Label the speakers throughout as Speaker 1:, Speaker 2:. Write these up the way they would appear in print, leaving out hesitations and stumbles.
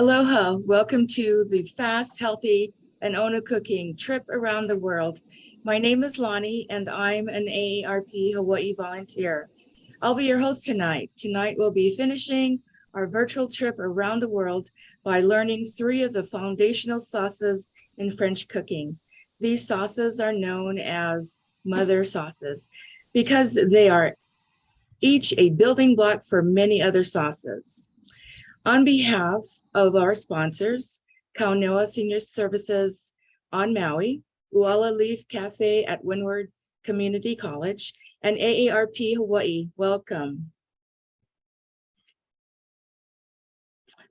Speaker 1: Aloha, welcome to the Fast, Healthy, and Ono Cooking trip around the world. My name is Lonnie and I'm an AARP Hawaii volunteer. I'll be your host tonight. Tonight we'll be finishing our virtual trip around the world by learning 3 of the foundational sauces in French cooking. These sauces are known as mother sauces because they are each a building block for many other sauces. On behalf of our sponsors, Kaunoa Senior Services on Maui, Uala Leaf Cafe at Windward Community College, and AARP Hawaii, welcome.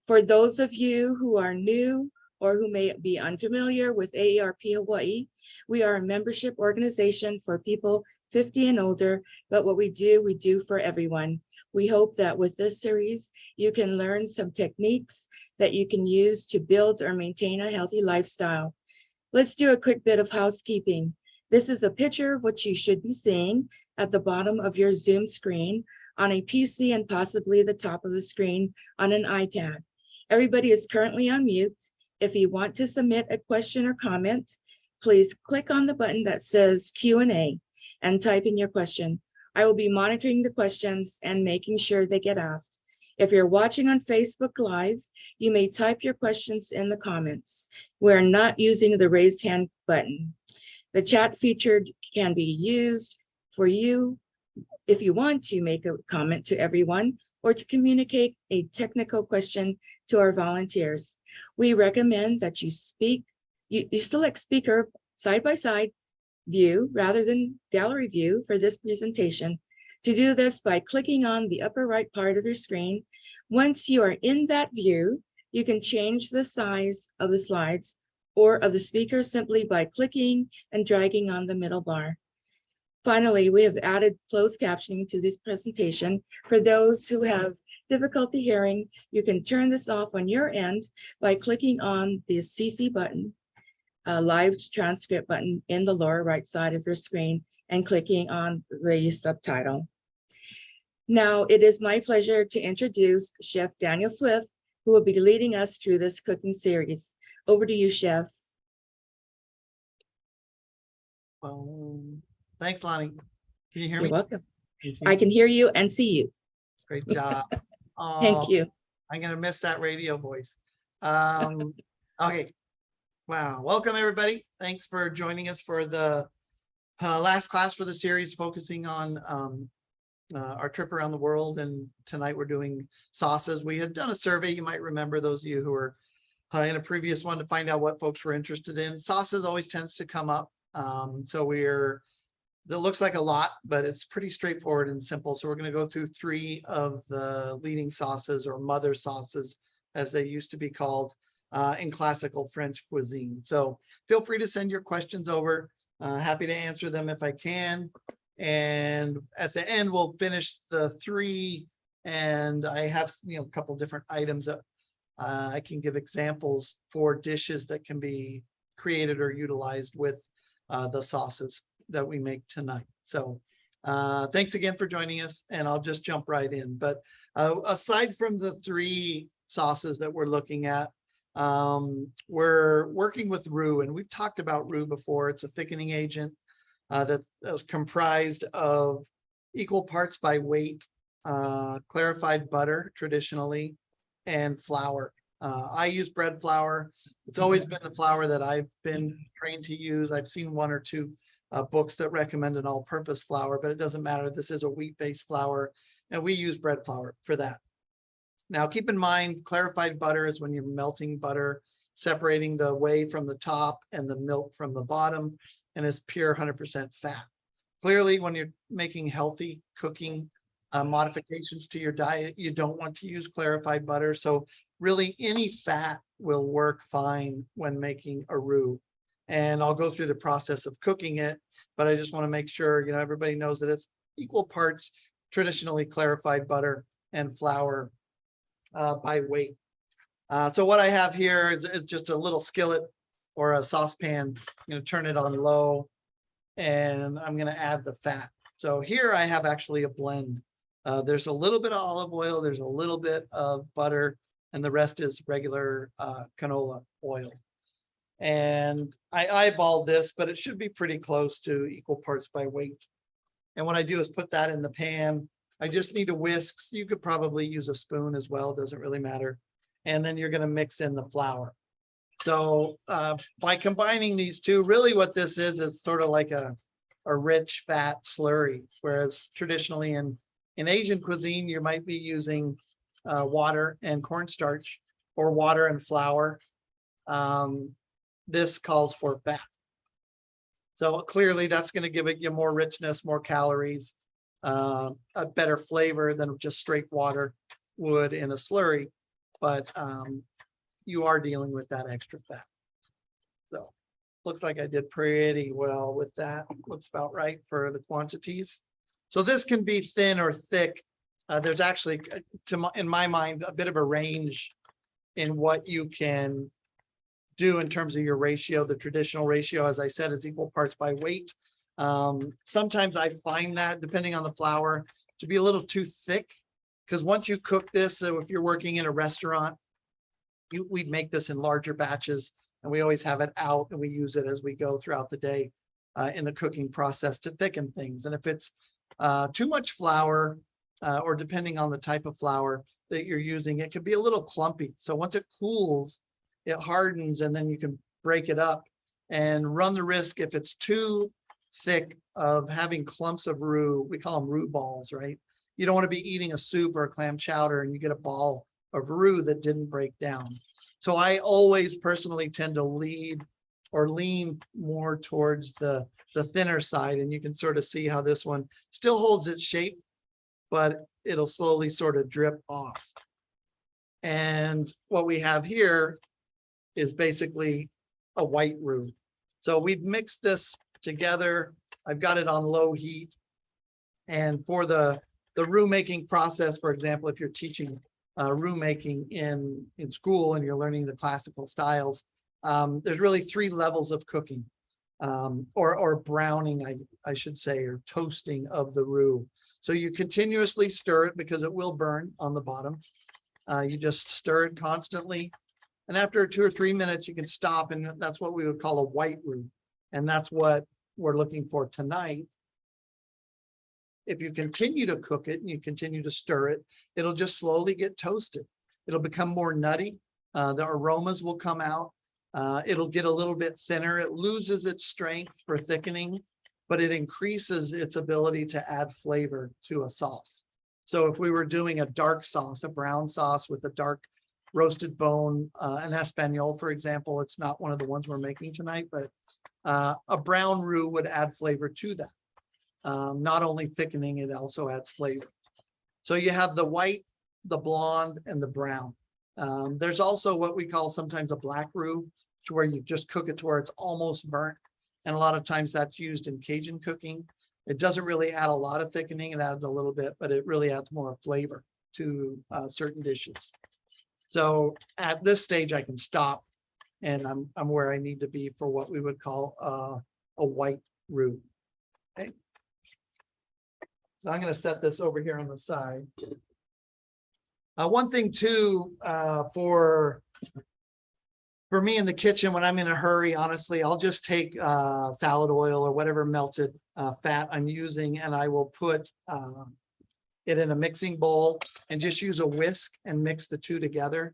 Speaker 1: For those of you who are new or who may be unfamiliar with AARP Hawaii, we are a membership organization for people 50 and older, but what we do for everyone. We hope that with this series, you can learn some techniques that you can use to build or maintain a healthy lifestyle. Let's do a quick bit of housekeeping. This is a picture of what you should be seeing at the bottom of your Zoom screen on a PC and possibly the top of the screen on an iPad. Everybody is currently on mute. If you want to submit a question or comment, please click on the button that says Q&A and type in your question. I will be monitoring the questions and making sure they get asked. If you're watching on Facebook Live, you may type your questions in the comments. We're not using the raised hand button. The chat feature can be used for you if you want to make a comment to everyone or to communicate a technical question to our volunteers. We recommend that you select speaker side by side view rather than gallery view for this presentation. To do this by clicking on the upper right part of your screen. Once you are in that view, you can change the size of the slides or of the speaker simply by clicking and dragging on the middle bar. Finally, we have added closed captioning to this presentation. For those who have difficulty hearing, you can turn this off on your end by clicking on the CC button, live transcript button in the lower right side of your screen and clicking on the subtitle. Now, it is my pleasure to introduce Chef Daniel Swift, who will be leading us through this cooking series. Over to you, Chef.
Speaker 2: Thanks, Lonnie. Can you hear me?
Speaker 1: You're welcome.
Speaker 2: Can
Speaker 1: I can hear you and see you.
Speaker 2: Great job.
Speaker 1: Thank you.
Speaker 2: I'm going to miss that radio voice. Okay. Wow. Welcome, everybody. Thanks for joining us for the last class for the series, focusing on our trip around the world. And tonight we're doing sauces. We had done a survey. You might remember, those of you who were in a previous one, to find out what folks were interested in. Sauces always tends to come up. So that looks like a lot, but it's pretty straightforward and simple. So we're going to go through 3 of the leading sauces, or mother sauces, as they used to be called in classical French cuisine. So feel free to send your questions over. Happy to answer them if I can. And at the end, we'll finish the 3. And I have, a couple different items that I can give examples for dishes that can be created or utilized with the sauces that we make tonight. So thanks again for joining us, and I'll just jump right in. But aside from the 3 sauces that we're looking at, we're working with Roux, and we've talked about Roux before. It's a thickening agent that is comprised of equal parts by weight, clarified butter traditionally, and flour. I use bread flour. It's always been the flour that I've been trained to use. I've seen 1 or 2 books that recommend an all-purpose flour, but it doesn't matter. This is a wheat-based flour, and we use bread flour for that. Now, keep in mind, clarified butter is when you're melting butter, separating the whey from the top and the milk from the bottom, and it's pure 100% fat. Clearly, when you're making healthy cooking modifications to your diet, you don't want to use clarified butter. So really, any fat will work fine when making a roux. And I'll go through the process of cooking it, but I just want to make sure, everybody knows that it's equal parts traditionally clarified butter and flour by weight. So what I have here is just a little skillet or a saucepan. I'm going to turn it on low, and I'm going to add the fat. So here I have actually a blend. There's a little bit of olive oil. There's a little bit of butter. and the rest is regular canola oil. And I eyeballed this, but it should be pretty close to equal parts by weight. And what I do is put that in the pan. I just need a whisk. You could probably use a spoon as well, doesn't really matter. And then you're going to mix in the flour. So by combining these two, really what this is sort of like a rich fat slurry, whereas traditionally in Asian cuisine, you might be using water and cornstarch or water and flour. This calls for fat. So clearly that's going to give it you more richness, more calories, a better flavor than just straight water would in a slurry. But you are dealing with that extra fat. So looks like I did pretty well with that. Looks about right for the quantities. So this can be thin or thick. There's actually, in my mind, a bit of a range in what you can do in terms of your ratio. The traditional ratio, as I said, is equal parts by weight. Sometimes I find that, depending on the flour, to be a little too thick, because once you cook this, so if you're working in a restaurant, we'd make this in larger batches, and we always have it out and we use it as we go throughout the day in the cooking process to thicken things. And if it's too much flour, or depending on the type of flour that you're using, it could be a little clumpy. So once it cools, it hardens, and then you can break it up and run the risk, if it's too thick, of having clumps of roux. We call them roux balls, right? You don't want to be eating a soup or a clam chowder and you get a ball of roux that didn't break down. So I always personally tend to lean more towards the thinner side, and you can sort of see how this one still holds its shape, but it'll slowly sort of drip off. And what we have here is basically a white roux. So we've mixed this together. I've got it on low heat. And for the roux making process, for example, if you're teaching roux making in school and you're learning the classical styles, there's really 3 levels of cooking, or browning, I should say, or toasting of the roux. So you continuously stir it because it will burn on the bottom. You just stir it constantly. And after 2 or 3 minutes, you can stop, and that's what we would call a white roux. And that's what we're looking for tonight. If you continue to cook it and you continue to stir it, it'll just slowly get toasted. It'll become more nutty. The aromas will come out. It'll get a little bit thinner. It loses its strength for thickening, but it increases its ability to add flavor to a sauce. So if we were doing a dark sauce, a brown sauce with a dark roasted bone, an Espanol, for example, it's not one of the ones we're making tonight, but a brown roux would add flavor to that. Not only thickening, it also adds flavor. So you have the white, the blonde, and the brown. There's also what we call sometimes a black roux, to where you just cook it to where it's almost burnt. And a lot of times that's used in Cajun cooking. It doesn't really add a lot of thickening. It adds a little bit, but it really adds more flavor to certain dishes. So at this stage, I can stop, and I'm where I need to be for what we would call a white roux. Okay. So I'm going to set this over here on the side. One thing too, for me in the kitchen, when I'm in a hurry, honestly, I'll just take salad oil or whatever melted fat I'm using, and I will put it in a mixing bowl and just use a whisk and mix the two together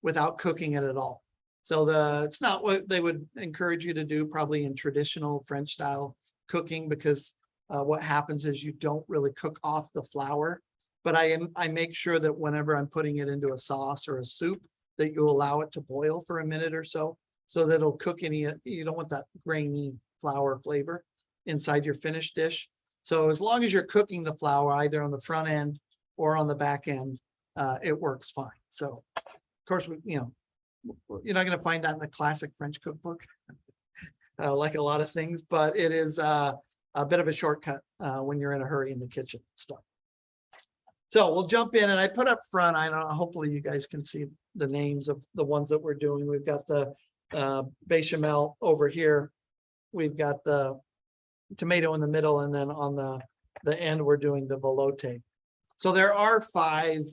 Speaker 2: without cooking it at all. So it's not what they would encourage you to do probably in traditional French style cooking, because what happens is you don't really cook off the flour. But I make sure that whenever I'm putting it into a sauce or a soup, that you allow it to boil for a minute or so that it'll cook you don't want that grainy flour flavor inside your finished dish. So as long as you're cooking the flour either on the front end or on the back end, it works fine. So of course, you're not going to find that in the classic French cookbook, like a lot of things, but it is a bit of a shortcut when you're in a hurry in the kitchen stuff. So we'll jump in, and I put up front, I don't know, hopefully you guys can see the names of the ones that we're doing. We've got the bechamel over here. We've got the tomato in the middle, and then on the end, we're doing the velouté. So there are 5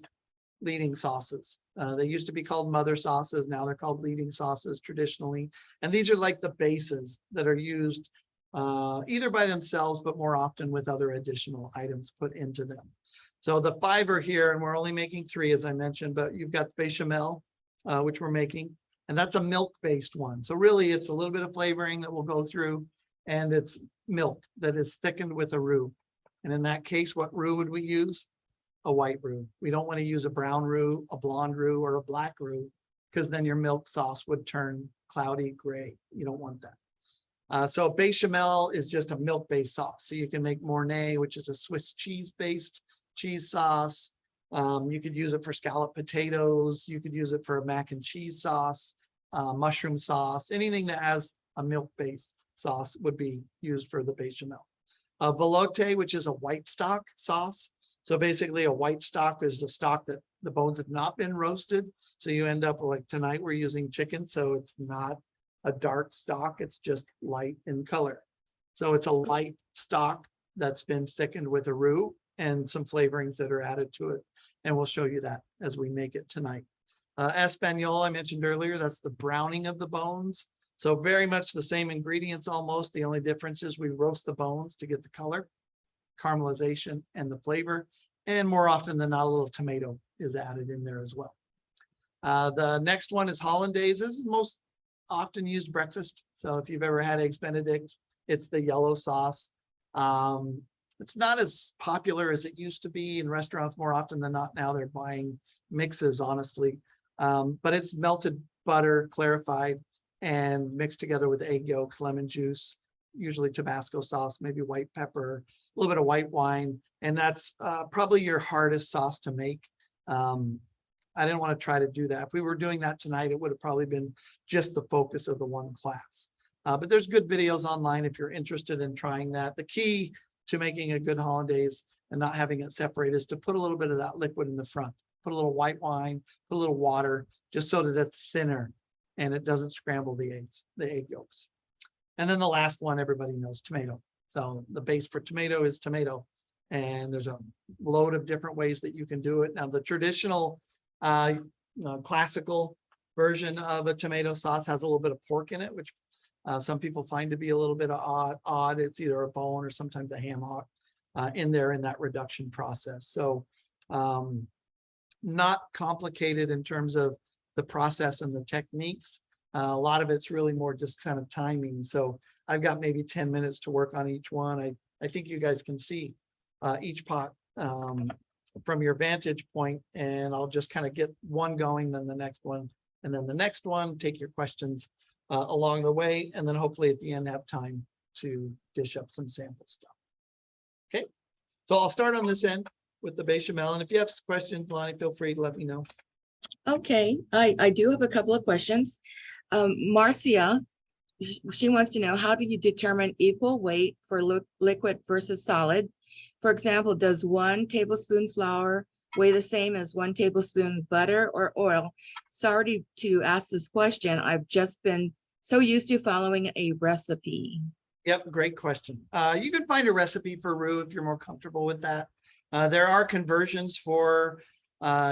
Speaker 2: leading sauces. They used to be called mother sauces. Now they're called leading sauces traditionally. And these are like the bases that are used either by themselves, but more often with other additional items put into them. So the 5 are here, and we're only making 3, as I mentioned, but you've got bechamel, which we're making, and that's a milk-based one. So really, it's a little bit of flavoring that we'll go through, and it's milk that is thickened with a roux. And in that case, what roux would we use? A white roux. We don't want to use a brown roux, a blonde roux, or a black roux, because then your milk sauce would turn cloudy gray. You don't want that. So bechamel is just a milk-based sauce. So you can make Mornay, which is a Swiss cheese-based cheese sauce. You could use it for scalloped potatoes. You could use it for a mac and cheese sauce, mushroom sauce. Anything that has a milk-based sauce would be used for the bechamel. Velouté, which is a white stock sauce. So basically a white stock is the stock that the bones have not been roasted. So you end up like tonight we're using chicken. So it's not a dark stock. It's just light in color. So it's a light stock that's been thickened with a roux and some flavorings that are added to it. And we'll show you that as we make it tonight. Espagnole, I mentioned earlier, that's the browning of the bones. So very much the same ingredients almost. The only difference is we roast the bones to get the color, caramelization, and the flavor. And more often than not, a little tomato is added in there as well. The next one is Hollandaise. This is most often used breakfast. So if you've ever had Eggs Benedict, it's the yellow sauce. It's not as popular as it used to be in restaurants. More often than not now they're buying mixes, honestly. But it's melted butter, clarified, and mixed together with egg yolks, lemon juice, usually Tabasco sauce, maybe white pepper, a little bit of white wine. And that's probably your hardest sauce to make. I didn't want to try to do that. If we were doing that tonight, it would have probably been just the focus of the one class. But there's good videos online if you're interested in trying that. The key to making a good hollandaise and not having it separate is to put a little bit of that liquid in the front. Put a little white wine, put a little water, just so that it's thinner and it doesn't scramble the eggs, the egg yolks. And then the last one, everybody knows, tomato. So the base for tomato is tomato. And there's a load of different ways that you can do it. Now, the traditional classical version of a tomato sauce has a little bit of pork in it, which some people find to be a little bit odd. It's either a bone or sometimes a ham hock in there in that reduction process. So not complicated in terms of the process and the techniques. A lot of it's really more just kind of timing. So I've got maybe 10 minutes to work on each one. I think you guys can see each pot from your vantage point, and I'll just kind of get one going, then the next one, and then the next one, take your questions along the way, and then hopefully at the end have time to dish up some sample stuff. Okay, so I'll start on this end with the bechamel, and if you have questions, Lonnie, feel free to let me know.
Speaker 1: Okay, I do have a couple of questions. Marcia, she wants to know, how do you determine equal weight for liquid versus solid? For example, does 1 tablespoon flour weigh the same as 1 tablespoon butter or oil? Sorry to ask this question. I've just been so used to following a recipe.
Speaker 2: Yep, great question. You can find a recipe for roux if you're more comfortable with that. There are conversions for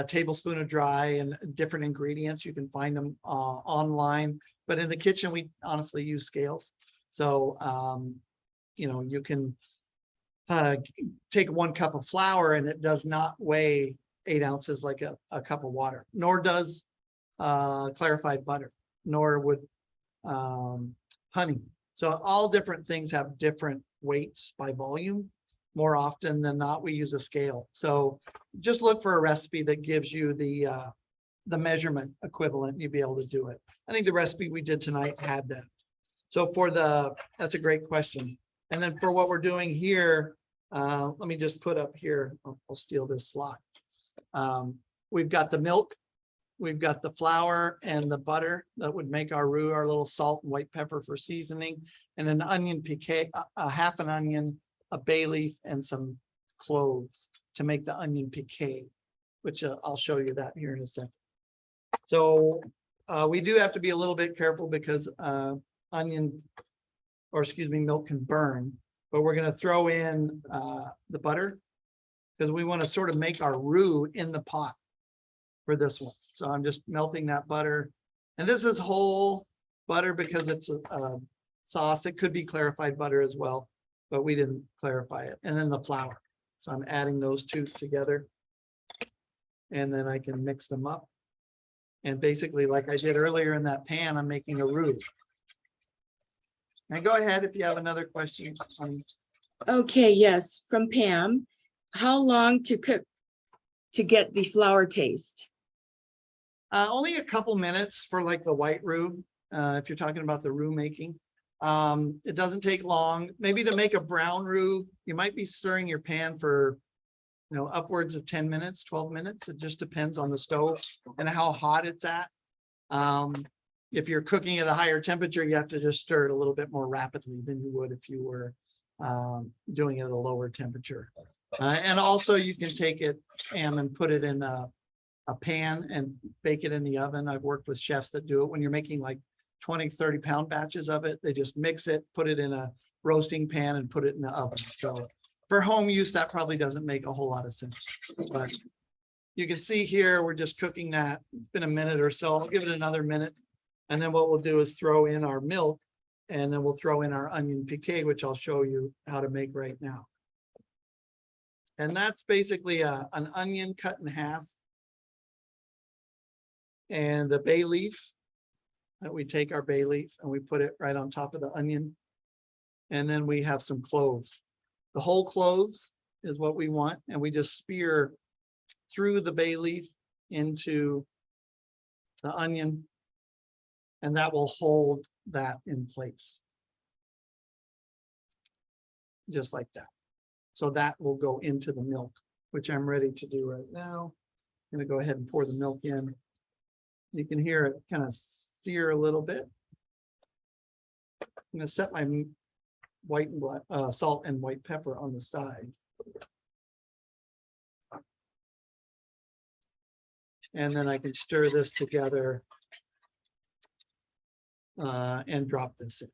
Speaker 2: tablespoon of dry and different ingredients. You can find them online, but in the kitchen, we honestly use scales. So, you know, you can take 1 cup of flour and it does not weigh 8 ounces like a cup of water, nor does clarified butter, nor would honey. So all different things have different weights by volume. More often than not, we use a scale. So just look for a recipe that gives you the measurement equivalent. You'll be able to do it. I think the recipe we did tonight had that. So that's a great question. And then for what we're doing here, let me just put up here, I'll steal this slot. We've got the milk, we've got the flour and the butter that would make our roux, our little salt and white pepper for seasoning, and an onion piqué, half an onion, a bay leaf, and some cloves to make the onion piqué, which I'll show you that here in a second. So we do have to be a little bit careful because milk can burn, but we're going to throw in the butter because we want to sort of make our roux in the pot. for this one. So I'm just melting that butter. And this is whole butter because it's a sauce. It could be clarified butter as well, but we didn't clarify it. And then the flour. So I'm adding those two together. And then I can mix them up. And basically, like I did earlier in that pan, I'm making a roux. And go ahead if you have another question.
Speaker 1: Okay, yes, from Pam. How long to cook to get the flour taste?
Speaker 2: Only a couple minutes for like the white roux. If you're talking about the roux making, it doesn't take long. Maybe to make a brown roux, you might be stirring your pan for, upwards of 10 minutes, 12 minutes. It just depends on the stove and how hot it's at. If you're cooking at a higher temperature, you have to just stir it a little bit more rapidly than you would if you were doing it at a lower temperature. And also you can take it and put it in a pan and bake it in the oven. I've worked with chefs that do it when you're making like 20, 30 pound batches of it. They just mix it, put it in a roasting pan and put it in the oven. So for home use, that probably doesn't make a whole lot of sense. But you can see here, we're just cooking that. It's been a minute or so. I'll give it another minute. And then what we'll do is throw in our milk, and then we'll throw in our onion piqué, which I'll show you how to make right now. And that's basically an onion cut in half and a bay leaf. That we take our bay leaf and we put it right on top of the onion. And then we have some cloves. The whole cloves is what we want. And we just spear through the bay leaf into the onion. And that will hold that in place. Just like that. So that will go into the milk, which I'm ready to do right now. I'm going to go ahead and pour the milk in. You can hear it kind of sear a little bit. I'm going to set my white and black, salt and white pepper on the side. And then I can stir this together and drop this in.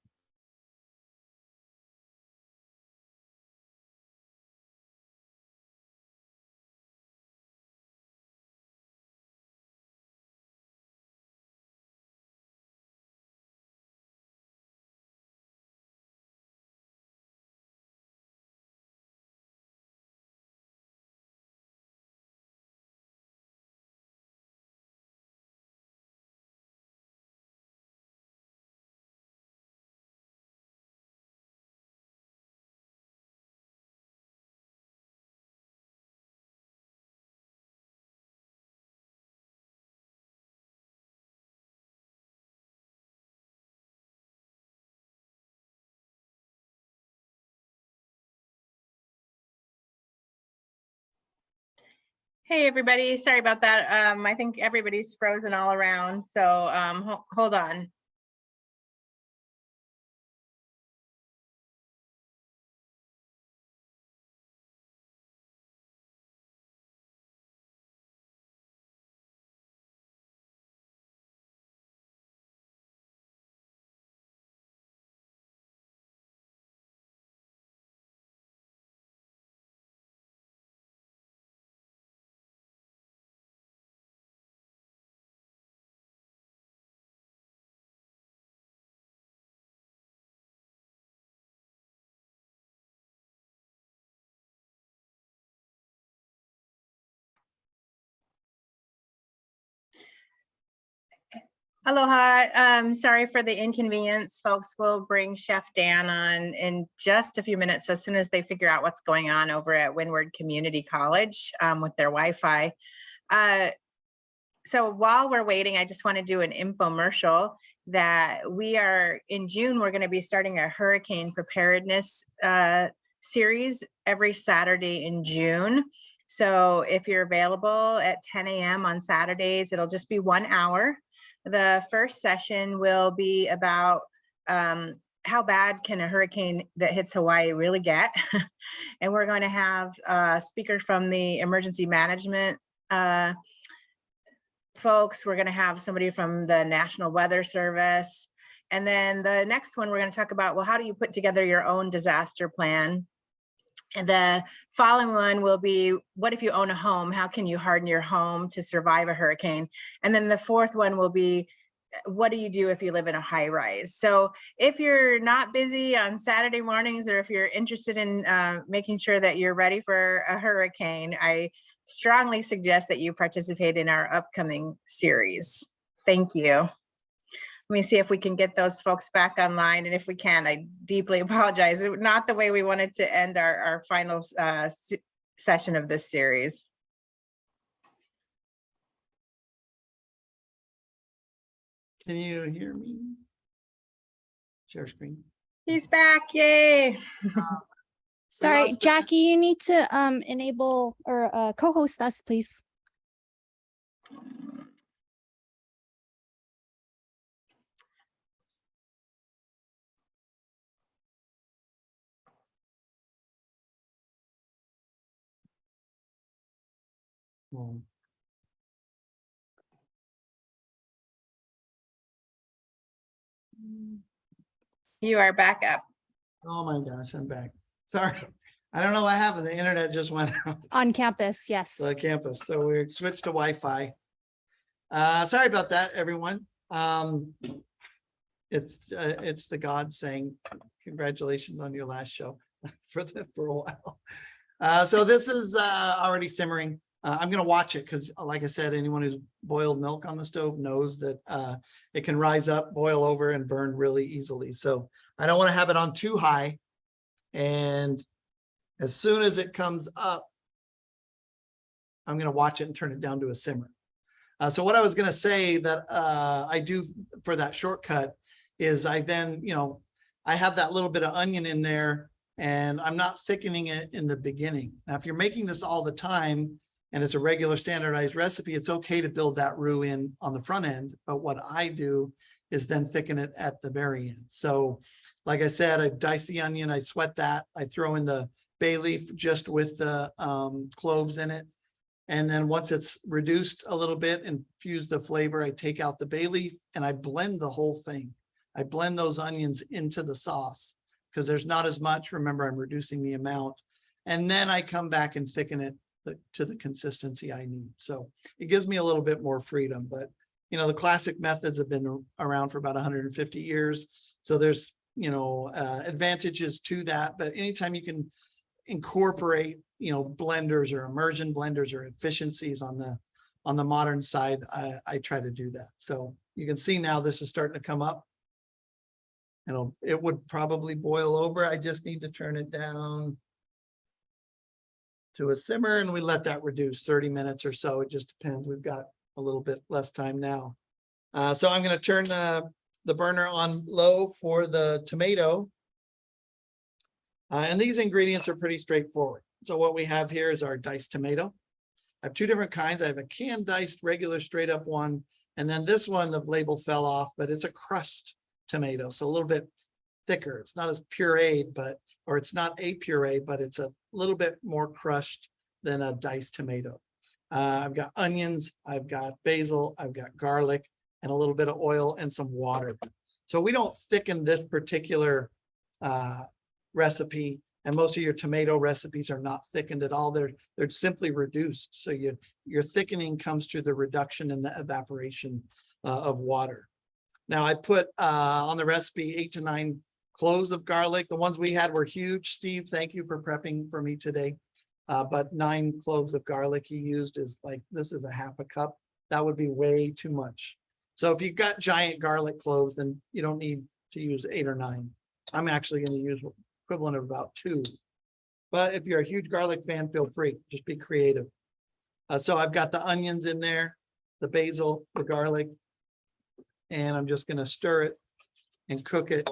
Speaker 3: Hey, everybody. Sorry about that. I think everybody's frozen all around. So hold on. Aloha. Sorry for the inconvenience. Folks will bring Chef Dan on in just a few minutes as soon as they figure out what's going on over at Windward Community College with their Wi-Fi. So while we're waiting, I just want to do an infomercial that we are in June. We're going to be starting a hurricane preparedness series every Saturday in June. So if you're available at 10 a.m. on Saturdays, it'll just be 1 hour. The first session will be about how bad can a hurricane that hits Hawaii really get? And we're going to have a speaker from the emergency management folks. We're going to have somebody from the National Weather Service. And then the next one, we're going to talk about, well, how do you put together your own disaster plan? And the following one will be, what if you own a home? How can you harden your home to survive a hurricane? And then the fourth one will be, what do you do if you live in a high rise? So if you're not busy on Saturday mornings, or if you're interested in making sure that you're ready for a hurricane, I strongly suggest that you participate in our upcoming series. Thank you. Let me see if we can get those folks back online. And if we can, I deeply apologize. Not the way we wanted to end our final session of this series.
Speaker 2: Can you hear me? Share screen.
Speaker 3: He's back, yay.
Speaker 4: Sorry, Jackie, you need to enable or co-host us, please.
Speaker 2: Oh.
Speaker 3: You are back up.
Speaker 2: Oh my gosh, I'm back. Sorry. I don't know what happened. The internet just went out.
Speaker 4: On campus, yes.
Speaker 2: The campus. So we switched to Wi-Fi. Sorry about that, everyone. It's the gods saying congratulations on your last show for a while. So this is already simmering. I'm going to watch it because, like I said, anyone who's boiled milk on the stove knows that it can rise up, boil over, and burn really easily. So I don't want to have it on too high. And as soon as it comes up, I'm going to watch it and turn it down to a simmer. So what I was going to say that I do for that shortcut is I then, I have that little bit of onion in there, and I'm not thickening it in the beginning. Now, if you're making this all the time, and it's a regular standardized recipe, it's okay to build that roux in on the front end. But what I do is then thicken it at the very end. So like I said, I dice the onion, I sweat that, I throw in the bay leaf just with the cloves in it. And then once it's reduced a little bit and fuse the flavor, I take out the bay leaf and I blend the whole thing. I blend those onions into the sauce because there's not as much. Remember, I'm reducing the amount. And then I come back and thicken it to the consistency I need. So it gives me a little bit more freedom, but the classic methods have been around for about 150 years. So there's, advantages to that, but anytime you can incorporate, blenders or immersion blenders or efficiencies on the modern side, I try to do that. So you can see now this is starting to come up. It would probably boil over. I just need to turn it down to a simmer, and we let that reduce 30 minutes or so. It just depends. We've got a little bit less time now. So I'm going to turn the burner on low for the tomato. And these ingredients are pretty straightforward. So what we have here is our diced tomato. I have two different kinds. I have a canned diced regular straight up one. And then this one, the label fell off, but it's a crushed tomato. So a little bit thicker. It's not as pureed, or it's not a puree, but it's a little bit more crushed than a diced tomato. I've got onions, I've got basil, I've got garlic, and a little bit of oil and some water. So we don't thicken this particular recipe, and most of your tomato recipes are not thickened at all. They're simply reduced. So your thickening comes through the reduction in the evaporation of water. Now I put on the recipe 8 to 9 cloves of garlic. The ones we had were huge. Steve, thank you for prepping for me today. But 9 cloves of garlic he used is like, this is a half a cup. That would be way too much. So if you've got giant garlic cloves, then you don't need to use 8 or 9. I'm actually going to use equivalent of about 2. But if you're a huge garlic fan, feel free, just be creative. So I've got the onions in there, the basil, the garlic, and I'm just going to stir it and cook it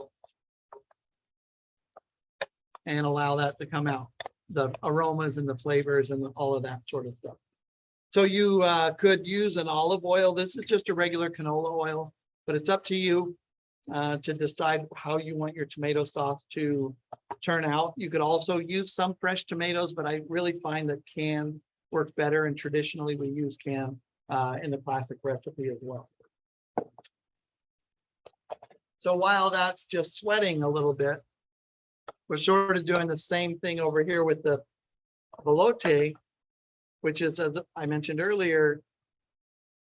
Speaker 2: and allow that to come out, the aromas and the flavors and all of that sort of stuff. So you could use an olive oil. This is just a regular canola oil, but it's up to you to decide how you want your tomato sauce to turn out. You could also use some fresh tomatoes, but I really find that canned works better, and traditionally we use canned in the classic recipe as well. So while that's just sweating a little bit, we're sort of doing the same thing over here with the velouté, which is, as I mentioned earlier,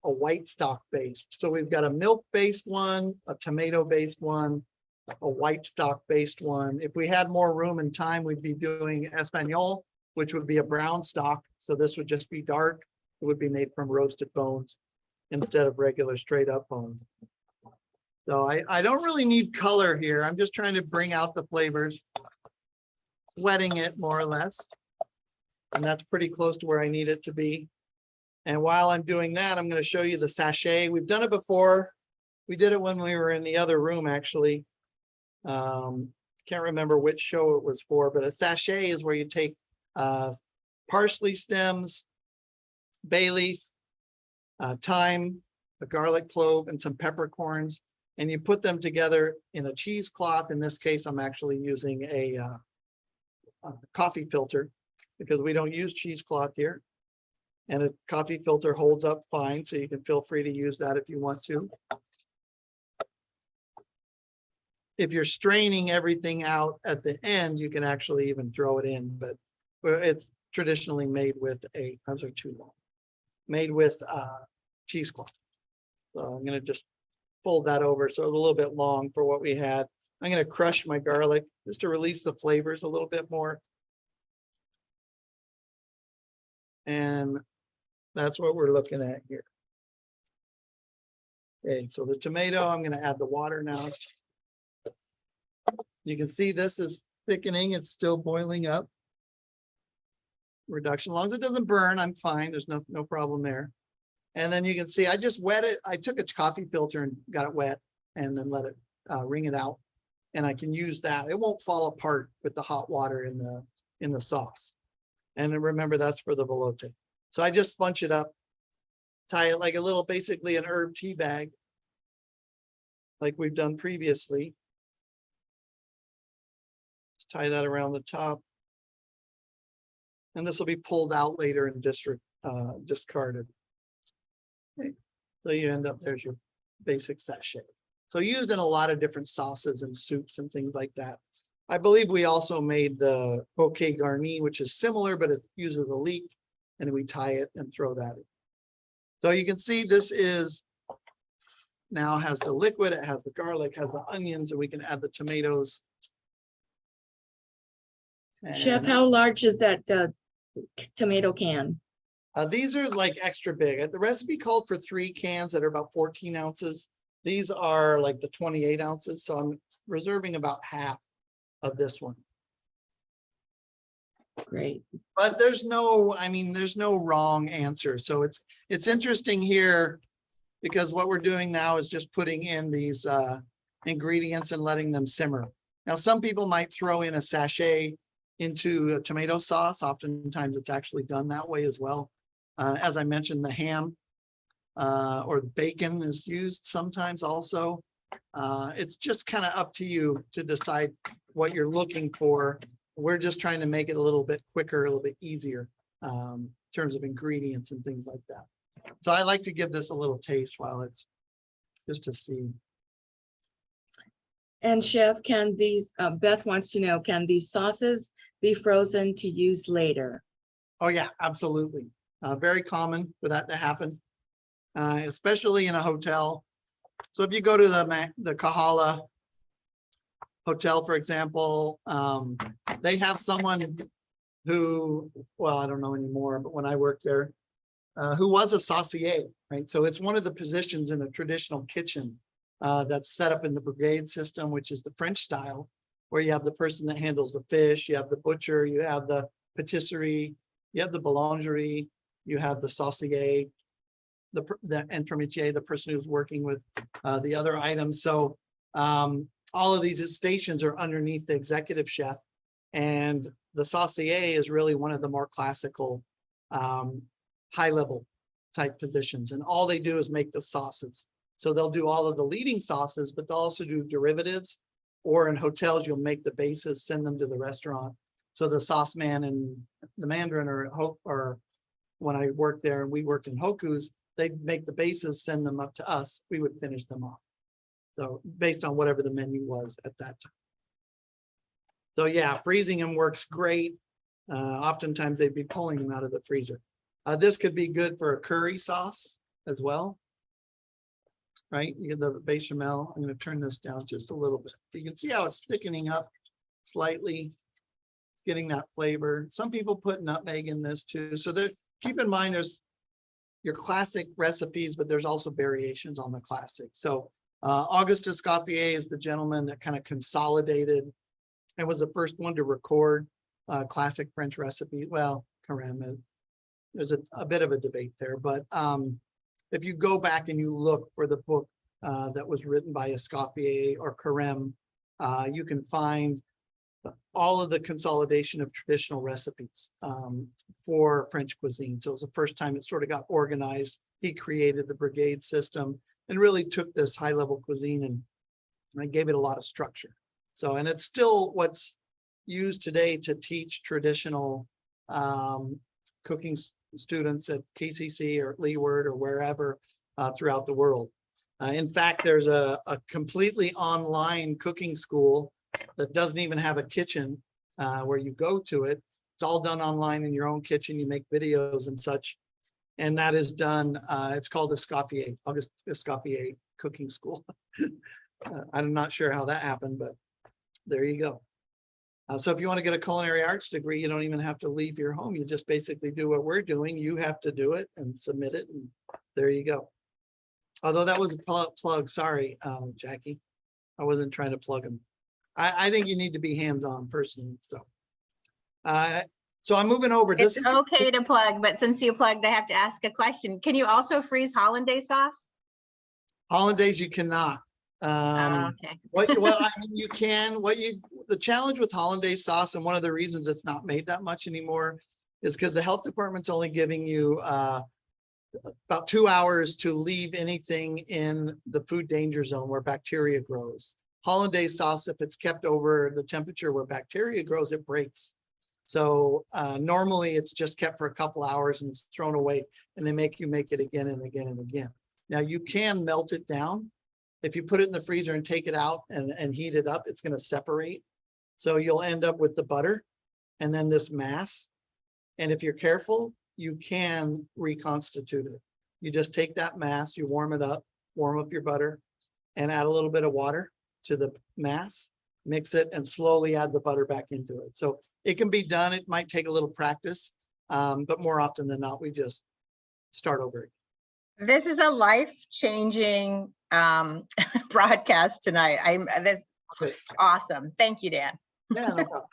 Speaker 2: a white stock based. So we've got a milk based one, a tomato based one, a white stock based one. If we had more room and time, we'd be doing Espagnole, which would be a brown stock. So this would just be dark. It would be made from roasted bones instead of regular straight up bones. So I don't really need color here. I'm just trying to bring out the flavors, wetting it more or less. And that's pretty close to where I need it to be. And while I'm doing that, I'm going to show you the sachet. We've done it before. We did it when we were in the other room, actually. Can't remember which show it was for, but a sachet is where you take parsley stems, bay leaf, thyme, a garlic clove, and some peppercorns, and you put them together in a cheesecloth. In this case, I'm actually using a coffee filter because we don't use cheesecloth here. And a coffee filter holds up fine, so you can feel free to use that if you want to. If you're straining everything out at the end, you can actually even throw it in, but it's traditionally made with those are too long, made with cheesecloth. So I'm going to just fold that over so it's a little bit long for what we had. I'm going to crush my garlic just to release the flavors a little bit more. And that's what we're looking at here. Okay, so the tomato, I'm going to add the water now. You can see this is thickening. It's still boiling up. Reduction, as long as it doesn't burn, I'm fine. There's no problem there. And then you can see I just wet it. I took a coffee filter and got it wet and then let it wring it out. And I can use that. It won't fall apart with the hot water in the sauce. And then remember, that's for the velouté. So I just bunch it up, tie it like a little, basically an herb tea bag, like we've done previously. Just tie that around the top. And this will be pulled out later and discarded. Okay. So you end up, there's your basic sachet. So used in a lot of different sauces and soups and things like that. I believe we also made the bouquet garni, which is similar, but it uses a leek, and we tie it and throw that in. So you can see this is now has the liquid, it has the garlic, has the onions, and we can add the tomatoes.
Speaker 1: Chef,
Speaker 2: And,
Speaker 1: how large is that tomato can?
Speaker 2: these are like extra big. The recipe called for 3 cans that are about 14 ounces. These are like the 28 ounces. So I'm reserving about half of this one.
Speaker 1: Great.
Speaker 2: But there's no, I mean, there's no wrong answer. So it's interesting here because what we're doing now is just putting in these ingredients and letting them simmer. Now, some people might throw in a sachet into a tomato sauce. Oftentimes it's actually done that way as well. As I mentioned, the ham or the bacon is used sometimes also. It's just kind of up to you to decide what you're looking for. We're just trying to make it a little bit quicker, a little bit easier in terms of ingredients and things like that. So I like to give this a little taste while it's just to see.
Speaker 1: And Chef, can these, Beth wants to know, can these sauces be frozen to use later?
Speaker 2: Oh yeah, absolutely. Very common for that to happen, especially in a hotel. So if you go to the Kahala Hotel, for example, they have someone who, well, I don't know anymore, but when I worked there, who was a saucier, right? So it's one of the positions in a traditional kitchen that's set up in the brigade system, which is the French style, where you have the person that handles the fish, you have the butcher, you have the patisserie, you have the boulangerie, you have the saucier, the entremetier, the person who's working with the other items. So all of these stations are underneath the executive chef, and the saucier is really one of the more classical high level type positions. And all they do is make the sauces. So they'll do all of the leading sauces, but they'll also do derivatives, or in hotels, you'll make the bases, send them to the restaurant. So the sauce man and the Mandarin or when I worked there and we worked in Hoku's, they'd make the bases, send them up to us. We would finish them off. So based on whatever the menu was at that time. So yeah, freezing them works great. Oftentimes they'd be pulling them out of the freezer. This could be good for a curry sauce as well. Right, you get the bechamel. I'm going to turn this down just a little bit. You can see how it's thickening up slightly, getting that flavor. Some people put nutmeg in this too. So there, keep in mind there's your classic recipes, but there's also variations on the classic. So Auguste Escoffier is the gentleman that kind of consolidated and was the first one to record classic French recipes. Well, carême, there's a bit of a debate there, but if you go back and you look for the book that was written by Escoffier or Carême, you can find all of the consolidation of traditional recipes for French cuisine. So it was the first time it sort of got organized. He created the brigade system and really took this high-level cuisine and gave it a lot of structure. So, and it's still what's used today to teach traditional cooking students at KCC or Leeward or wherever throughout the world. In fact, there's a completely online cooking school that doesn't even have a kitchen where you go to it. It's all done online in your own kitchen. You make videos and such. And that is done, it's called Escoffier, Auguste Escoffier Cooking School. I'm not sure how that happened, but there you go. So if you want to get a culinary arts degree, you don't even have to leave your home. You just basically do what we're doing. You have to do it and submit it, and there you go. Although that was a plug, sorry, Jackie. I wasn't trying to plug them. I think you need to be hands-on personally. So I'm moving over.
Speaker 3: It's okay to plug, but since you plugged, I have to ask a question. Can you also freeze Hollandaise sauce?
Speaker 2: Hollandaise, you cannot.
Speaker 3: Okay.
Speaker 2: Well, I mean, you can. The challenge with Hollandaise sauce, and one of the reasons it's not made that much anymore, is because the health department's only giving you about 2 hours to leave anything in the food danger zone where bacteria grows. Hollandaise sauce, if it's kept over the temperature where bacteria grows, it breaks. So normally it's just kept for a couple hours and it's thrown away, and they make you make it again and again and again. Now you can melt it down. If you put it in the freezer and take it out and heat it up, it's going to separate. So you'll end up with the butter and then this mass. And if you're careful, you can reconstitute it. You just take that mass, you warm up your butter, and add a little bit of water to the mass, mix it, and slowly add the butter back into it. So it can be done. It might take a little practice, but more often than not, we just start over.
Speaker 3: This is a life-changing broadcast tonight. This awesome. Thank you, Dan.
Speaker 2: Yeah, no problem.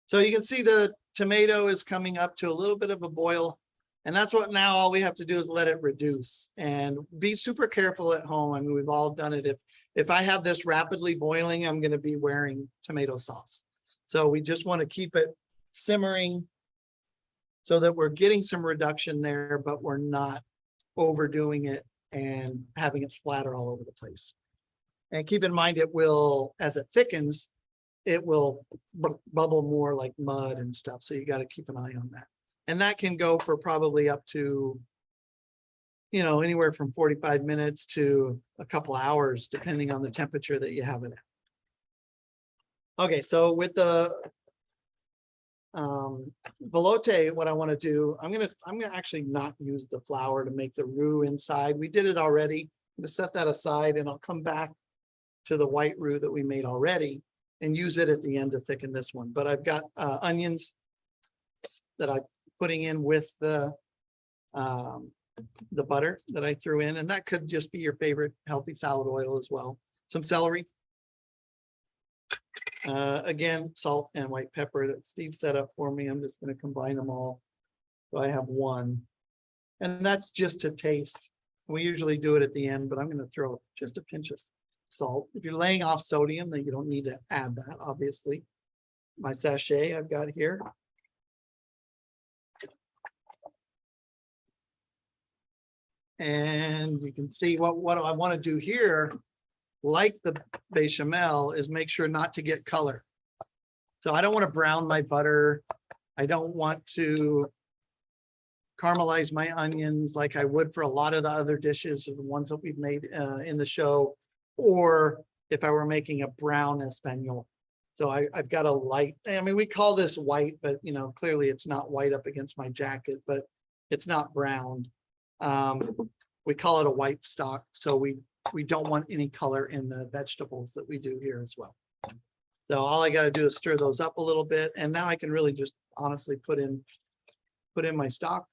Speaker 2: So you can see the tomato is coming up to a little bit of a boil, and that's what now all we have to do is let it reduce and be super careful at home. I mean, we've all done it. If I have this rapidly boiling, I'm going to be wearing tomato sauce. So we just want to keep it simmering so that we're getting some reduction there, but we're not overdoing it and having it splatter all over the place. And keep in mind, it will, as it thickens, it will bubble more like mud and stuff. So you got to keep an eye on that. And that can go for probably up to, anywhere from 45 minutes to a couple hours, depending on the temperature that you have it at. Okay, so with the velouté, what I want to do, I'm gonna actually not use the flour to make the roux inside. We did it already. I'm gonna set that aside, and I'll come back to the white roux that we made already and use it at the end to thicken this one. But I've got onions that I'm putting in with the butter that I threw in, and that could just be your favorite healthy salad oil as well. Some celery. Again, salt and white pepper that Steve set up for me. I'm just going to combine them all. So I have one, and that's just to taste. We usually do it at the end, but I'm going to throw just a pinch of salt. If you're laying off sodium, then you don't need to add that, obviously. My sachet I've got here. And you can see what I want to do here, like the bechamel, is make sure not to get color. So I don't want to brown my butter. I don't want to caramelize my onions like I would for a lot of the other dishes, or the ones that we've made in the show, or if I were making a brown espagnole. So I've got a light, I mean, we call this white, but you know, clearly it's not white up against my jacket, but it's not brown. We call it a white stock, so we don't want any color in the vegetables that we do here as well. So all I gotta do is stir those up a little bit, and now I can really just honestly put in my stock.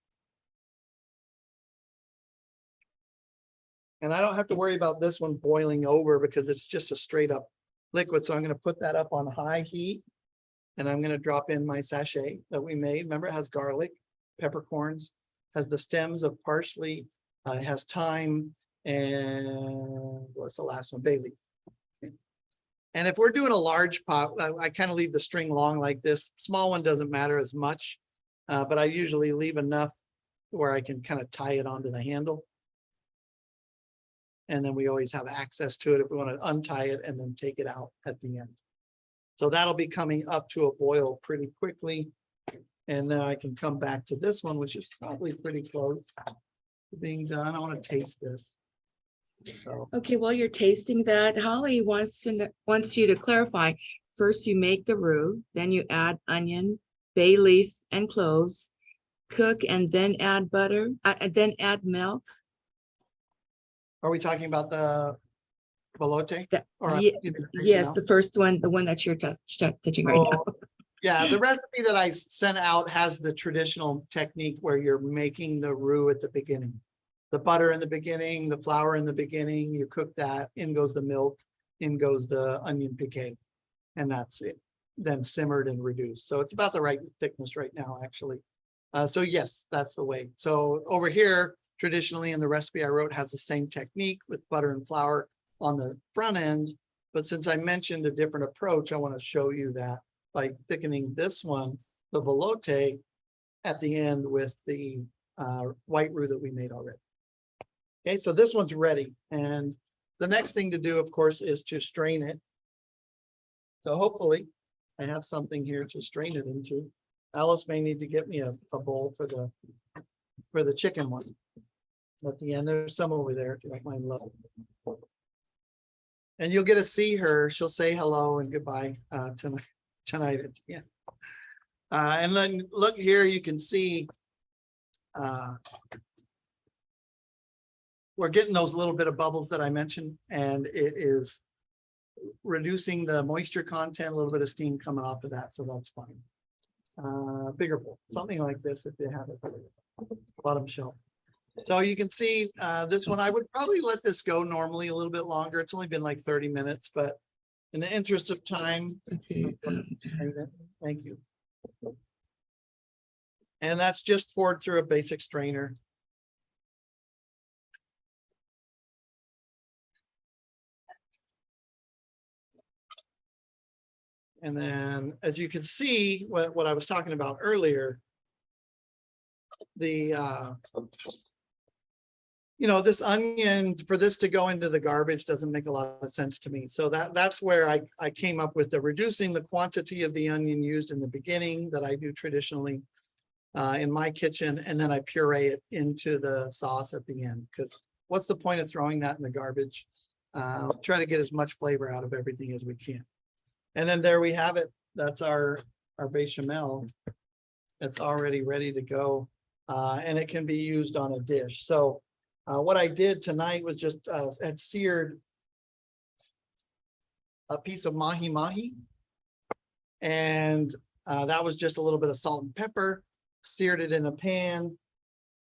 Speaker 2: And I don't have to worry about this one boiling over because it's just a straight up liquid. So I'm gonna put that up on high heat. And I'm gonna drop in my sachet that we made. Remember, it has garlic, peppercorns, has the stems of parsley, it has thyme, and what's the last one? Bay leaf. Okay. And if we're doing a large pot, I kind of leave the string long like this. Small one doesn't matter as much, but I usually leave enough where I can kind of tie it onto the handle. And then we always have access to it if we want to untie it and then take it out at the end. So that'll be coming up to a boil pretty quickly. And then I can come back to this one, which is probably pretty close to being done. I want to taste this. So,
Speaker 1: Okay, while you're tasting that, Holly wants you to clarify. First, you make the roux, then you add onion, bay leaf, and cloves, cook, and then add butter, and then add milk.
Speaker 2: are we talking about the velouté? Or
Speaker 1: Yes, the first one, the one that you're touching right now.
Speaker 2: Yeah, the recipe that I sent out has the traditional technique where you're making the roux at the beginning. The butter in the beginning, the flour in the beginning, you cook that, in goes the milk, in goes the onion piqué, and that's it. Then simmered and reduced. So it's about the right thickness right now, actually. So yes, that's the way. So over here, traditionally in the recipe I wrote has the same technique with butter and flour on the front end. But since I mentioned a different approach, I want to show you that by thickening this one, the velouté, at the end with the white roux that we made already. Okay, so this one's ready. And the next thing to do, of course, is to strain it. So hopefully I have something here to strain it into. Alice may need to get me a bowl for the chicken one. At the end, there's some over there, if you don't mind looking. And you'll get to see her. She'll say hello and goodbye tonight at the end. And then look here, you can see we're getting those little bit of bubbles that I mentioned, and it is reducing the moisture content, a little bit of steam coming off of that, so that's fine. Bigger bowl, something like this if they have it, bottom shelf. So you can see this one, I would probably let this go normally a little bit longer. It's only been like 30 minutes, but in the interest of time, thank you. And that's just poured through a basic strainer. And then, as you can see, what I was talking about earlier, the this onion, for this to go into the garbage doesn't make a lot of sense to me. So that's where I came up with the reducing the quantity of the onion used in the beginning that I do traditionally in my kitchen, and then I puree it into the sauce at the end. Because what's the point of throwing that in the garbage? Try to get as much flavor out of everything as we can. And then there we have it. That's our bechamel. It's already ready to go, and it can be used on a dish. So what I did tonight was just had seared a piece of mahi-mahi, and that was just a little bit of salt and pepper, seared it in a pan.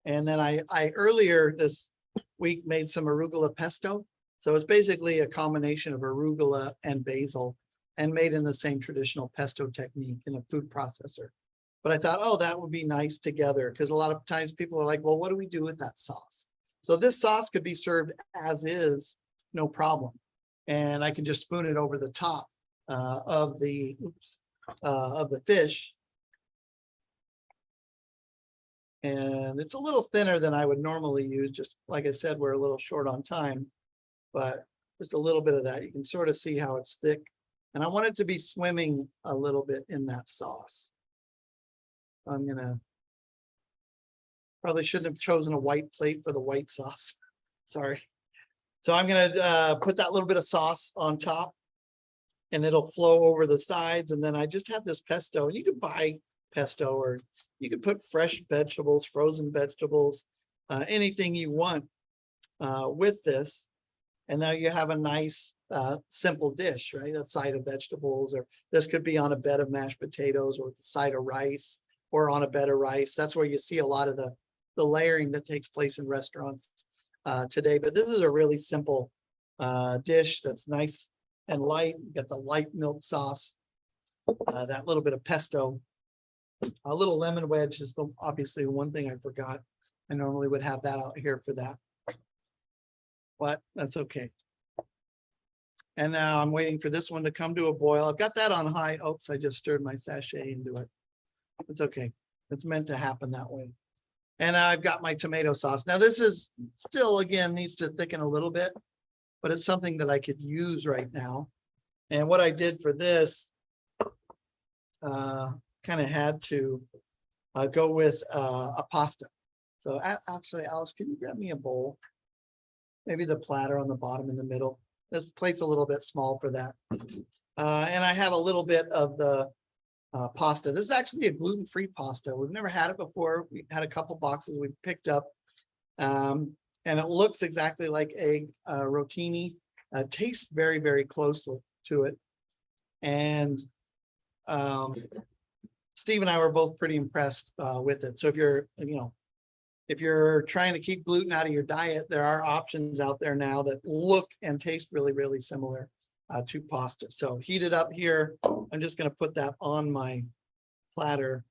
Speaker 2: And then I earlier this week made some arugula pesto. So it's basically a combination of arugula and basil, and made in the same traditional pesto technique in a food processor. But I thought, oh, that would be nice together, because a lot of times people are like, well, what do we do with that sauce? So this sauce could be served as is, no problem. And I can just spoon it over the top of the fish. And it's a little thinner than I would normally use. Just like I said, we're a little short on time, but just a little bit of that. You can sort of see how it's thick. And I want it to be swimming a little bit in that sauce. I'm gonna probably shouldn't have chosen a white plate for the white sauce. Sorry. So I'm gonna put that little bit of sauce on top. and it'll flow over the sides. And then I just have this pesto, and you can buy pesto, or you can put fresh vegetables, frozen vegetables, anything you want with this. And now you have a nice simple dish, right? A side of vegetables, or this could be on a bed of mashed potatoes, or with a side of rice, or on a bed of rice. That's where you see a lot of the layering that takes place in restaurants today. But this is a really simple dish that's nice and light. You got the light milk sauce, that little bit of pesto, a little lemon wedge is obviously one thing I forgot. I normally would have that out here for that, but that's okay. And now I'm waiting for this one to come to a boil. I've got that on high. Oops, I just stirred my sachet into it. It's okay. It's meant to happen that way. And I've got my tomato sauce. Now this is still, again, needs to thicken a little bit, but it's something that I could use right now. And what I did for this, kind of had to go with a pasta. So actually, Alice, can you grab me a bowl? Maybe the platter on the bottom in the middle. This plate's a little bit small for that. And I have a little bit of the pasta. This is actually a gluten-free pasta. We've never had it before. We had a couple boxes we picked up. And it looks exactly like egg rotini. Tastes very, very close to it. And Steve and I were both pretty impressed with it. So if you're trying to keep gluten out of your diet, there are options out there now that look and taste really, really similar to pasta. So heat it up here. I'm just going to put that on my platter.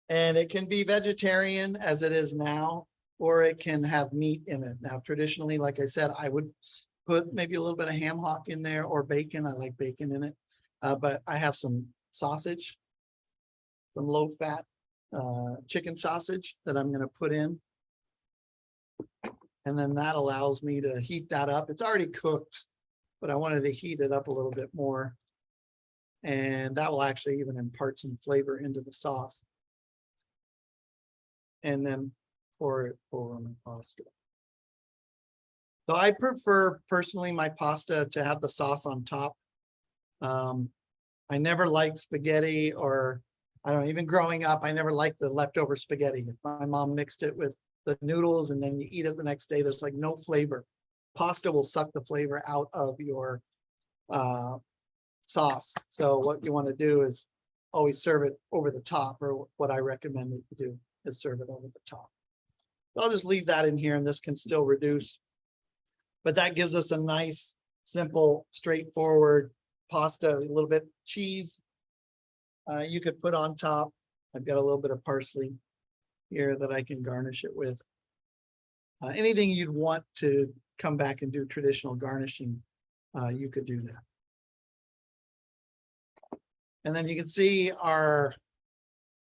Speaker 2: And it can be vegetarian as it is now, or it can have meat in it. Now, traditionally, like I said, I would put maybe a little bit of ham hock in there, or bacon. I like bacon in it. But I have some sausage, some low fat chicken sausage that I'm going to put in. And then that allows me to heat that up. It's already cooked, but I wanted to heat it up a little bit more. And that will actually even impart some flavor into the sauce. And then pour it over my pasta. So I prefer personally my pasta to have the sauce on top. I never liked spaghetti, or I don't know, even growing up, I never liked the leftover spaghetti. My mom mixed it with the noodles and then you eat it the next day. There's like no flavor. Pasta will suck the flavor out of your sauce. So what you want to do is always serve it over the top, or what I recommend that you do is serve it over the top. So I'll just leave that in here, and this can still reduce. But that gives us a nice, simple, straightforward pasta, a little bit cheese. You could put on top. I've got a little bit of parsley here that I can garnish it with. Anything you'd want to come back and do traditional garnishing, you could do that. And then you can see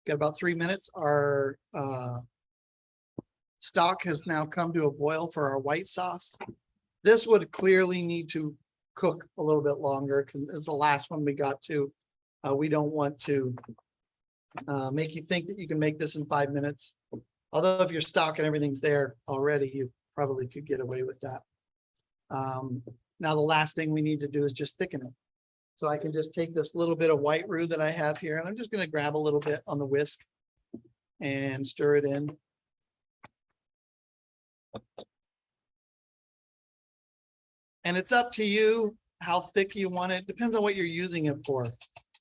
Speaker 2: got about 3 minutes. Our stock has now come to a boil for our white sauce. This would clearly need to cook a little bit longer, because it's the last one we got to. We don't want to make you think that you can make this in 5 minutes. Although if your stock and everything's there already, you probably could get away with that. Now the last thing we need to do is just thicken it. So I can just take this little bit of white roux that I have here, and I'm just going to grab a little bit on the whisk and stir it in. And it's up to you how thick you want it. Depends on what you're using it for.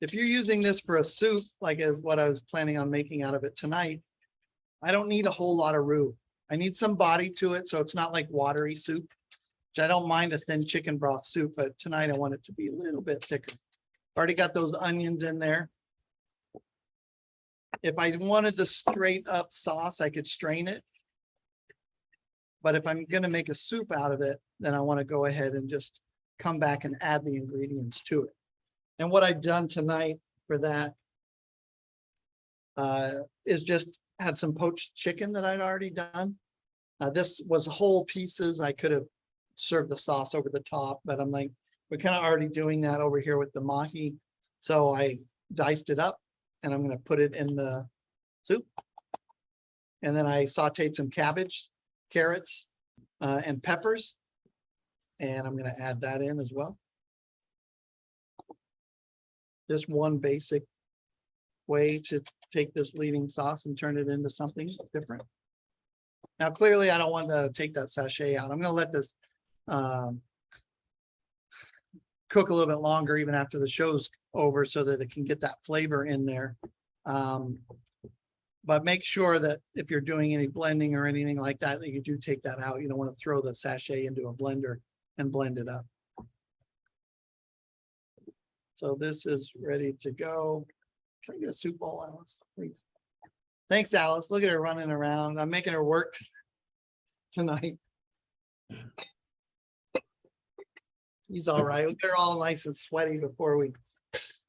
Speaker 2: If you're using this for a soup, like as what I was planning on making out of it tonight, I don't need a whole lot of roux. I need some body to it, so it's not like watery soup, which I don't mind a thin chicken broth soup, but tonight I want it to be a little bit thicker. Already got those onions in there. If I wanted the straight up sauce, I could strain it. But if I'm going to make a soup out of it, then I want to go ahead and just come back and add the ingredients to it. And what I've done tonight for that is just had some poached chicken that I'd already done. This was whole pieces. I could have served the sauce over the top, but I'm like, we're kind of already doing that over here with the mahi. So I diced it up and I'm going to put it in the soup. And then I sauteed some cabbage, carrots, and peppers. And I'm going to add that in as well. Just one basic way to take this leading sauce and turn it into something different. Now, clearly, I don't want to take that sachet out. I'm going to let this cook a little bit longer, even after the show's over, so that it can get that flavor in there. But make sure that if you're doing any blending or anything like that, that you do take that out. You don't want to throw the sachet into a blender and blend it up. So this is ready to go. Can I get a soup bowl, Alice, please? Thanks, Alice. Look at her running around. I'm making her work tonight. He's all right. They're all nice and sweaty before we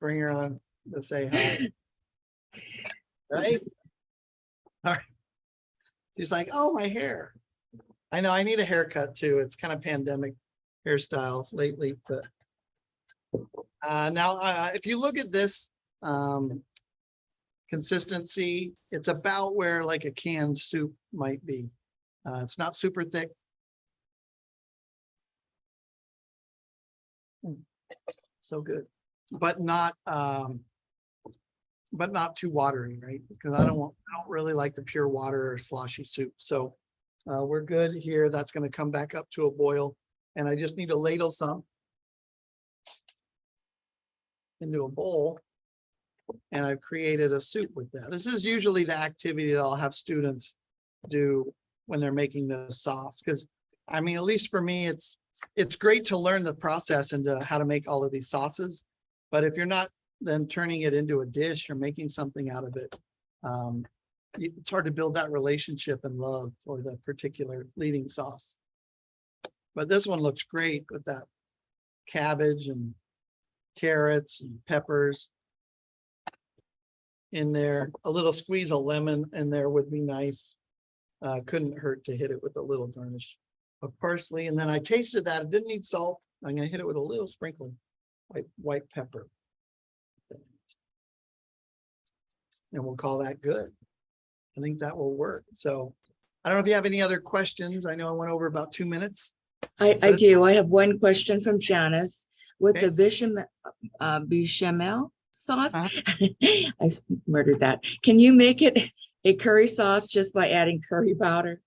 Speaker 2: bring her on to say hi. Right? All right. She's like, oh, my hair. I know I need a haircut too. It's kind of pandemic hairstyle lately, but now if you look at this consistency, it's about where like a canned soup might be. It's not super thick. So good, but not too watery, right? Because I don't really like the pure water or sloshy soup. So we're good here. That's going to come back up to a boil, and I just need to ladle some into a bowl, and I've created a soup with that. This is usually the activity that I'll have students do when they're making the sauce, because I mean, at least for me, it's great to learn the process and how to make all of these sauces. But if you're not then turning it into a dish or making something out of it, it's hard to build that relationship and love for the particular leading sauce. But this one looks great with that cabbage and carrots and peppers in there. A little squeeze of lemon in there would be nice. Couldn't hurt to hit it with a little garnish of parsley. And then I tasted that. It didn't need salt. I'm going to hit it with a little sprinkling like white pepper. And we'll call that good. I think that will work. So I don't know if you have any other questions. I know I went over about 2 minutes.
Speaker 1: I do. I have one question from Janice. With
Speaker 2: Okay.
Speaker 1: the bechamel sauce, I murdered that. Can you make it a curry sauce just by adding curry powder?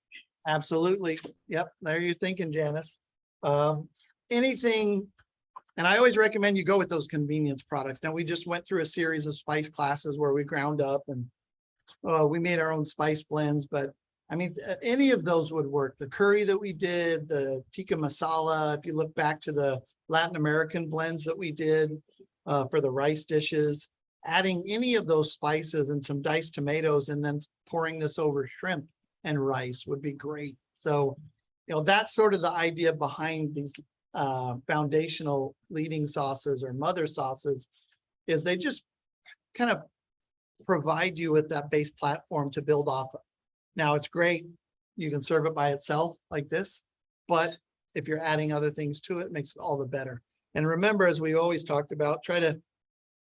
Speaker 2: Absolutely. Yep. There you're thinking, Janice. Anything, and I always recommend you go with those convenience products. Now, we just went through a series of spice classes where we ground up and we made our own spice blends, but I mean, any of those would work. The curry that we did, the tikka masala, if you look back to the Latin American blends that we did for the rice dishes, adding any of those spices and some diced tomatoes and then pouring this over shrimp and rice would be great. So, you know, that's sort of the idea behind these foundational leading sauces or mother sauces, is they just kind of provide you with that base platform to build off of. Now, it's great. You can serve it by itself like this, but if you're adding other things to it, it makes it all the better. And remember, as we always talked about, try to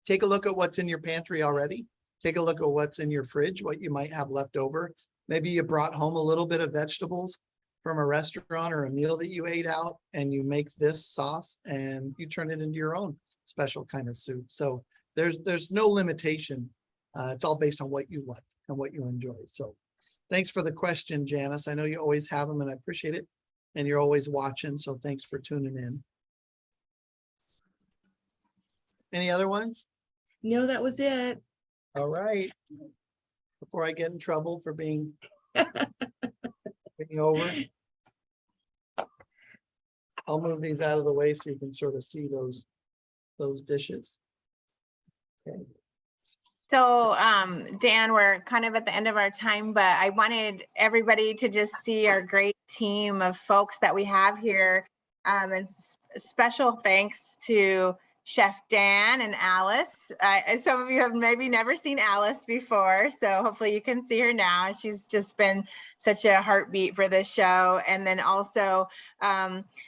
Speaker 2: take a look at what's in your pantry already. Take a look at what's in your fridge, what you might have left over. Maybe you brought home a little bit of vegetables from a restaurant or a meal that you ate out, and you make this sauce and you turn it into your own special kind of soup. So there's no limitation. It's all based on what you like and what you enjoy. So thanks for the question, Janice. I know you always have them and I appreciate it. And you're always watching. So thanks for tuning in. Any other ones?
Speaker 1: No, that was it.
Speaker 2: All right. Before I get in trouble for being over, I'll move these out of the way so you can sort of see those dishes. Okay.
Speaker 3: So, Dan, we're kind of at the end of our time, but I wanted everybody to just see our great team of folks that we have here. And special thanks to Chef Dan and Alice. Some of you have maybe never seen Alice before, so hopefully you can see her now. She's just been such a heartbeat for this show. And then also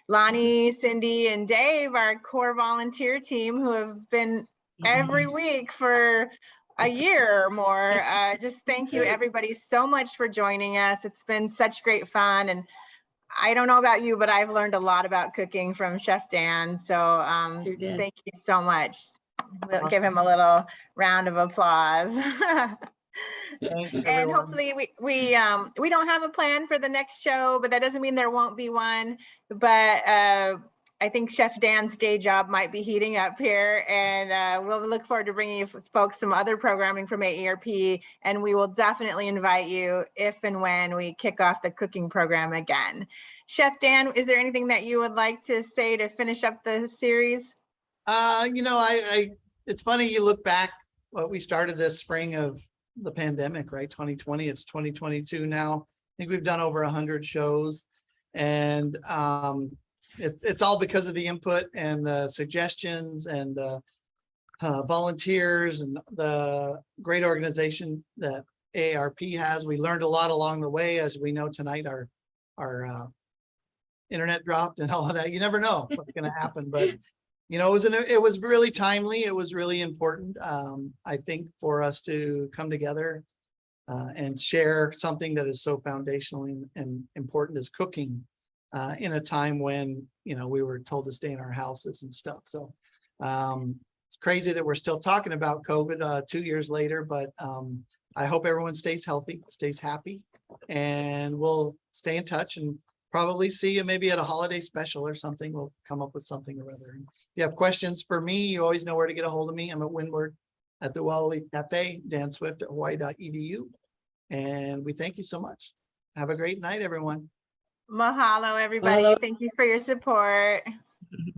Speaker 3: Lonnie, Cindy, and Dave, our core volunteer team, who have been every week for a year or more. Just thank you everybody so much for joining us. It's been such great fun. And I don't know about you, but I've learned a lot about cooking from Chef Dan. So
Speaker 1: Sure did.
Speaker 3: thank you so much. We'll give
Speaker 2: Awesome.
Speaker 3: him a little round of applause.
Speaker 2: Thanks,
Speaker 3: And
Speaker 2: everyone.
Speaker 3: hopefully we don't have a plan for the next show, but that doesn't mean there won't be one. But I think Chef Dan's day job might be heating up here, and we'll look forward to bringing you folks some other programming from AARP, and we will definitely invite you if and when we kick off the cooking program again. Chef Dan, is there anything that you would like to say to finish up the series?
Speaker 2: It's funny, you look back, what we started this spring of the pandemic, right? 2020, it's 2022 now. I think we've done over 100 shows, and it's all because of the input and the suggestions and the volunteers and the great organization that AARP has. We learned a lot along the way. As we know tonight, our internet dropped and all of that. You never know what's going to happen, but it was really timely. It was really important, I think, for us to come together and share something that is so foundational and important as cooking in a time when, we were told to stay in our houses and stuff. So it's crazy that we're still talking about COVID 2 years later, but I hope everyone stays healthy, stays happy, and we'll stay in touch and probably see you maybe at a holiday special or something. We'll come up with something or other. If you have questions for me, you always know where to get a hold of me. I'm at Windward at the Wally Cafe, Dan Swift at hawaii.edu. And we thank you so much. Have a great night, everyone.
Speaker 3: Mahalo, everybody.
Speaker 1: Mahalo.
Speaker 3: Thank you for your support.